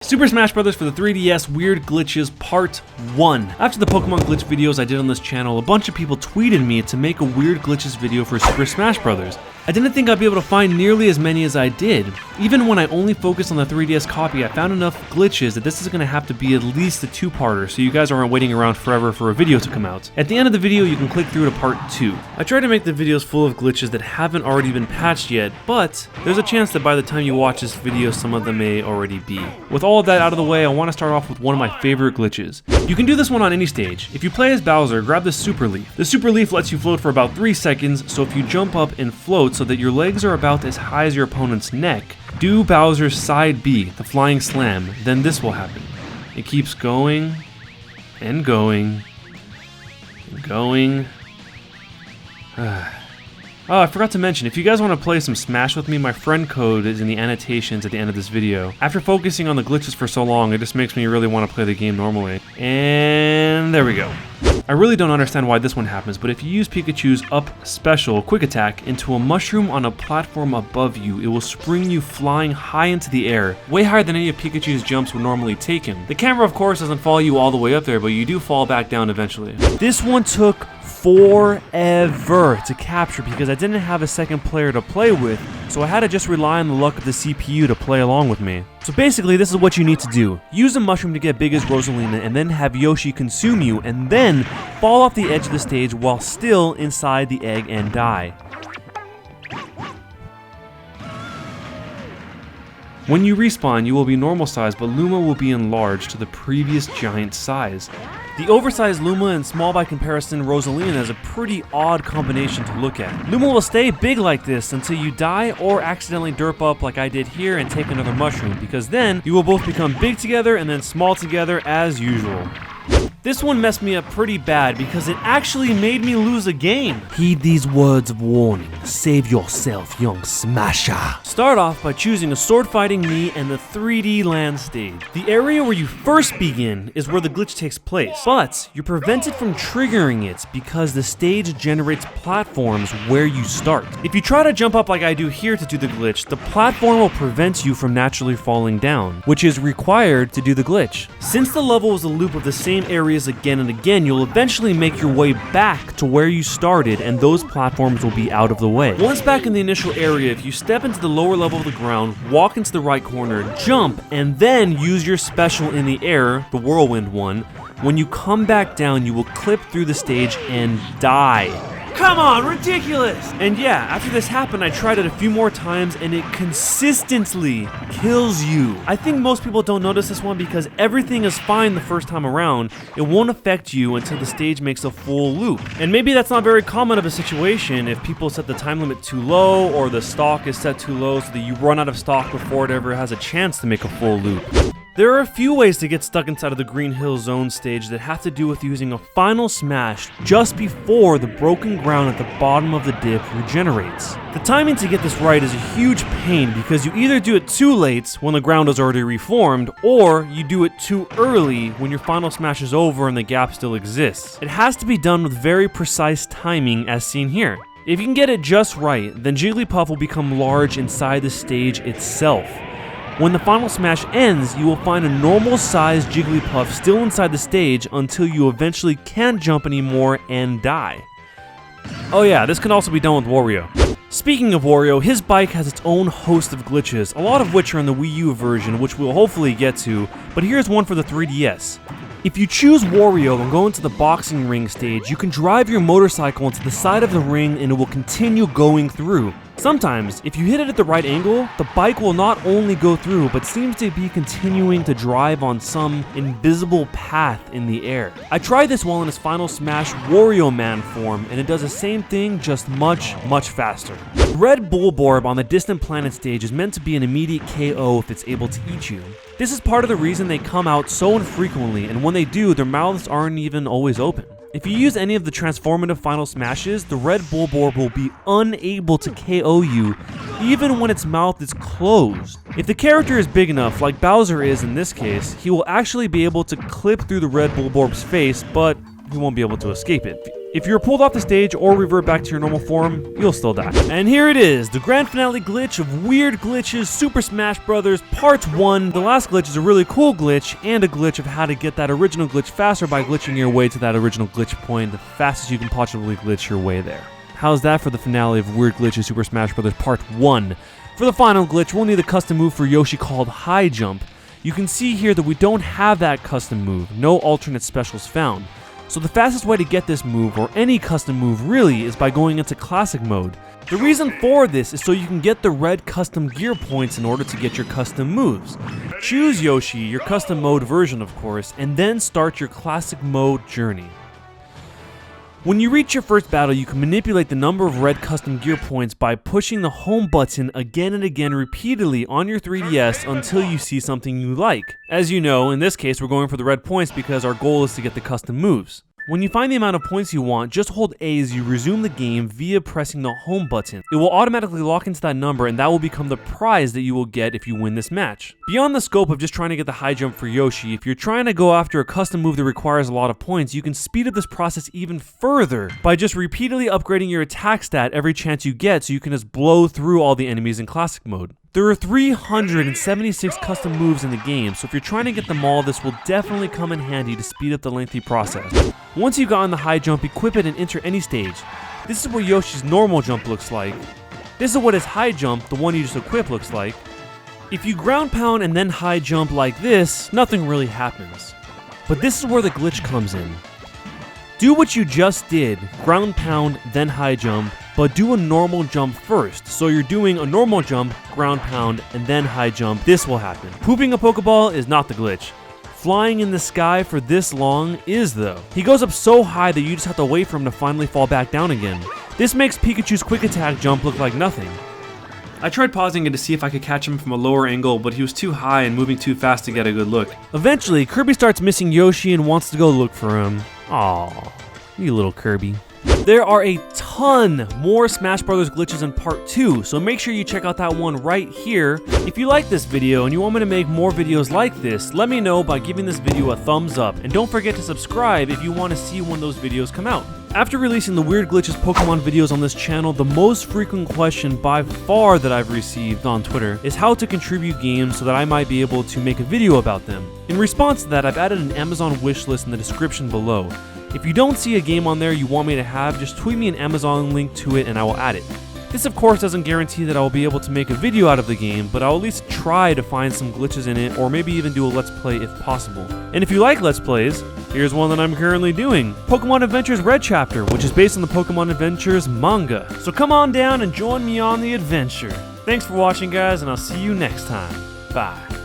Super Smash Bros. For the 3DS Weird Glitches Part 1. After the Pokemon glitch videos I did on this channel, a bunch of people tweeted me to make a Weird Glitches video for Super Smash Bros. I didn't think I'd be able to find nearly as many as I did. Even when I only focused on the 3DS copy, I found enough glitches that this is going to have to be at least a two-parter, so you guys aren't waiting around forever for a video to come out. At the end of the video, you can click through to Part 2. I tried to make the videos full of glitches that haven't already been patched yet, but there's a chance that by the time you watch this video, some of them may already be. With all of that out of the way, I want to start off with one of my favorite glitches. You can do this one on any stage. If you play as Bowser, grab the Super Leaf. The Super Leaf lets you float for about 3 seconds, so if you jump up and float so that your legs are about as high as your opponent's neck, do Bowser's side B, the Flying Slam, then this will happen. It keeps going, and going, and going. Oh, I forgot to mention, if you guys want to play some Smash with me, my friend code is in the annotations at the end of this video. After focusing on the glitches for so long, it just makes me really want to play the game normally. And there we go. I really don't understand why this one happens, but if you use Pikachu's Up Special Quick Attack into a mushroom on a platform above you, it will spring you flying high into the air, way higher than any of Pikachu's jumps would normally take him. The camera, of course, doesn't follow you all the way up there, but you do fall back down eventually. This one took forever to capture because I didn't have a second player to play with, so I had to just rely on the luck of the CPU to play along with me. So basically, this is what you need to do. Use a mushroom to get big as Rosalina and then have Yoshi consume you and then fall off the edge of the stage while still inside the egg and die. When you respawn, you will be normal size, but Luma will be enlarged to the previous giant size. The oversized Luma and small by comparison Rosalina is a pretty odd combination to look at. Luma will stay big like this until you die or accidentally derp up like I did here and take another mushroom, because then you will both become big together and then small together as usual. This one messed me up pretty bad because it actually made me lose a game. Heed these words of warning. Save yourself, young Smasher. Start off by choosing a sword fighting me and the 3D land stage. The area where you first begin is where the glitch takes place, but you're prevented from triggering it because the stage generates platforms where you start. If you try to jump up like I do here to do the glitch, the platform will prevent you from naturally falling down, which is required to do the glitch. Since the level is a loop of the same area again and again, you'll eventually make your way back to where you started and those platforms will be out of the way. Once back in the initial area, if you step into the lower level of the ground, walk into the right corner, jump, and then use your special in the air, the whirlwind one, when you come back down, you will clip through the stage and die. Come on, ridiculous! And yeah, after this happened, I tried it a few more times and it consistently kills you. I think most people don't notice this one because everything is fine the first time around. It won't affect you until the stage makes a full loop. And maybe that's not very common of a situation if people set the time limit too low or the stock is set too low so that you run out of stock before it ever has a chance to make a full loop. There are a few ways to get stuck inside of the Green Hill Zone stage that have to do with using a final smash just before the broken ground at the bottom of the dip regenerates. The timing to get this right is a huge pain because you either do it too late when the ground is already reformed, or you do it too early when your final smash is over and the gap still exists. It has to be done with very precise timing as seen here. If you can get it just right, then Jigglypuff will become large inside the stage itself. When the final smash ends, you will find a normal-sized Jigglypuff still inside the stage until you eventually can't jump anymore and die. Oh yeah, this can also be done with Wario. Speaking of Wario, his bike has its own host of glitches, a lot of which are in the Wii U version, which we'll hopefully get to, but here's one for the 3DS. If you choose Wario and go into the boxing ring stage, you can drive your motorcycle into the side of the ring and it will continue going through. Sometimes, if you hit it at the right angle, the bike will not only go through, but seems to be continuing to drive on some invisible path in the air. I tried this while in his final smash Wario Man form, and it does the same thing, just much faster. Red Bulborb on the Distant Planet stage is meant to be an immediate KO if it's able to eat you. This is part of the reason they come out so infrequently, and when they do, their mouths aren't even always open. If you use any of the transformative final smashes, the Red Bulborb will be unable to KO you even when its mouth is closed. If the character is big enough, like Bowser is in this case, he will actually be able to clip through the Red Bulborb's face, but he won't be able to escape it. If you're pulled off the stage or revert back to your normal form, you'll still die. And here it is, the grand finale glitch of Weird Glitches Super Smash Bros. Part 1. The last glitch is a really cool glitch, and a glitch of how to get that original glitch faster by glitching your way to that original glitch point the fastest you can possibly glitch your way there. How's that for the finale of Weird Glitches Super Smash Bros. Part 1? For the final glitch, we'll need a custom move for Yoshi called High Jump. You can see here that we don't have that custom move, no alternate specials found. So the fastest way to get this move, or any custom move really, is by going into classic mode. The reason for this is so you can get the red custom gear points in order to get your custom moves. Choose Yoshi, your custom mode version of course, and then start your classic mode journey. When you reach your first battle, you can manipulate the number of red custom gear points by pushing the home button again and again repeatedly on your 3DS until you see something you like. As you know, in this case we're going for the red points because our goal is to get the custom moves. When you find the amount of points you want, just hold A as you resume the game via pressing the home button. It will automatically lock into that number, and that will become the prize that you will get if you win this match. Beyond the scope of just trying to get the high jump for Yoshi, if you're trying to go after a custom move that requires a lot of points, you can speed up this process even further by just repeatedly upgrading your attack stat every chance you get so you can just blow through all the enemies in classic mode. There are 376 custom moves in the game, so if you're trying to get them all, this will definitely come in handy to speed up the lengthy process. Once you've gotten the high jump, equip it and enter any stage. This is what Yoshi's normal jump looks like. This is what his high jump, the one you just equipped, looks like. If you ground pound and then high jump like this, nothing really happens. But this is where the glitch comes in. Do what you just did, ground pound, then high jump, but do a normal jump first. So you're doing a normal jump, ground pound, and then high jump. This will happen. Pooping a Pokeball is not the glitch. Flying in the sky for this long is though. He goes up so high that you just have to wait for him to finally fall back down again. This makes Pikachu's quick attack jump look like nothing. I tried pausing it to see if I could catch him from a lower angle, but he was too high and moving too fast to get a good look. Eventually, Kirby starts missing Yoshi and wants to go look for him. Aww, you little Kirby. There are a ton more Smash Bros. Glitches in Part 2, so make sure you check out that one right here. If you like this video and you want me to make more videos like this, let me know by giving this video a thumbs up, and don't forget to subscribe if you want to see when those videos come out. After releasing the Weird Glitches Pokemon videos on this channel, the most frequent question by far that I've received on Twitter is how to contribute games so that I might be able to make a video about them. In response to that, I've added an Amazon wishlist in the description below. If you don't see a game on there you want me to have, just tweet me an Amazon link to it and I will add it. This of course doesn't guarantee that I will be able to make a video out of the game, but I'll at least try to find some glitches in it, or maybe even do a Let's Play if possible. And if you like Let's Plays, here's one that I'm currently doing. Pokemon Adventures Red Chapter, which is based on the Pokemon Adventures manga. So come on down and join me on the adventure. Thanks for watching guys, and I'll see you next time. Bye.